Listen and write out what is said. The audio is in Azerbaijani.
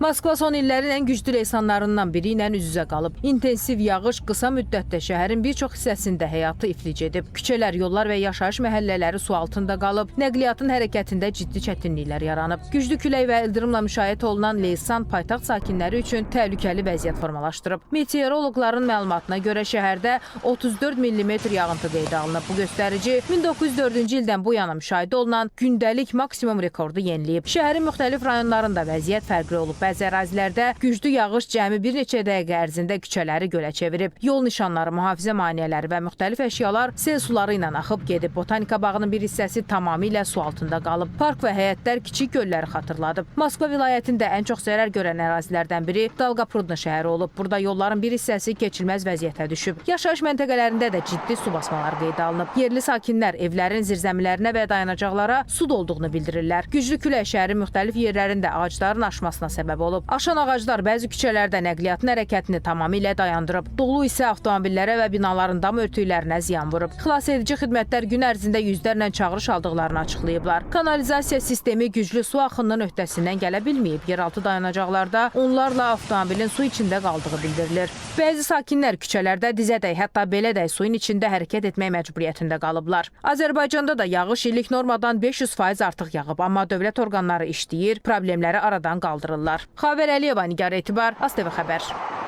Moskva son illərin ən güclü leysanlarından biri ilə üz-üzə qalıb. İntensiv yağış qısa müddətdə şəhərin bir çox hissəsində həyatı iflic edib. Küçələr, yollar və yaşayış məhəllələri su altında qalıb. Nəqliyyatın hərəkətində ciddi çətinliklər yaranıb. Güclü külək və ildırımla müşayiət olunan leysan paytaxt sakinləri üçün təhlükəli vəziyyət formalaşdırıb. Meteoroloqların məlumatına görə şəhərdə 34 mm yağıntı qeydə alınıb. Bu göstərici 1904-cü ildən bu yana müşahidə olunan gündəlik maksimum rekordu yeniləyib. Şəhərin müxtəlif rayonlarında vəziyyət fərqli olub. Bəzi ərazilərdə güclü yağış cəmi bir neçə dəqiqə ərzində küçələri gölə çevirib. Yol nişanları, mühafizə maneələri və müxtəlif əşyalar sel suları ilə axıb gedib. Botanika bağının bir hissəsi tamamilə su altında qalıb. Park və həyətlər kiçik gölləri xatırladıb. Moskva vilayətində ən çox zərər görən ərazilərdən biri Dalqaprudno şəhəri olub. Burada yolların bir hissəsi keçilməz vəziyyətə düşüb. Yaşayış məntəqələrində də ciddi su basmaları qeydə alınıb. Yerli sakinlər evlərin zirzəmilərinə və dayanacaqlara su dolduğunu bildirirlər. Güclü külək şəhərin müxtəlif yerlərində ağacların aşmasına səbəb olub. Aşan ağaclar bəzi küçələrdə nəqliyyatın hərəkətini tamamilə dayandırıb. Dolu isə avtomobillərə və binaların dam örtüklərinə ziyan vurub. Xilasedici xidmətlər gün ərzində yüzlərlə çağırış aldıqlarını açıqlayıblar. Kanalizasiya sistemi güclü su axınının öhdəsindən gələ bilməyib. Yeraltı dayanacaqlarda onlarla avtomobilin su içində qaldığı bildirilir. Bəzi sakinlər küçələrdə dizədək, hətta belədək suyun içində hərəkət etmək məcburiyyətində qalıblar. Azərbaycanda da yağış illik normadan 500% artıq yağıb, amma dövlət orqanları işləyir, problemləri aradan qaldırırlar. Xavər Əliyeva, Nigar Etibar, ASTV xəbər.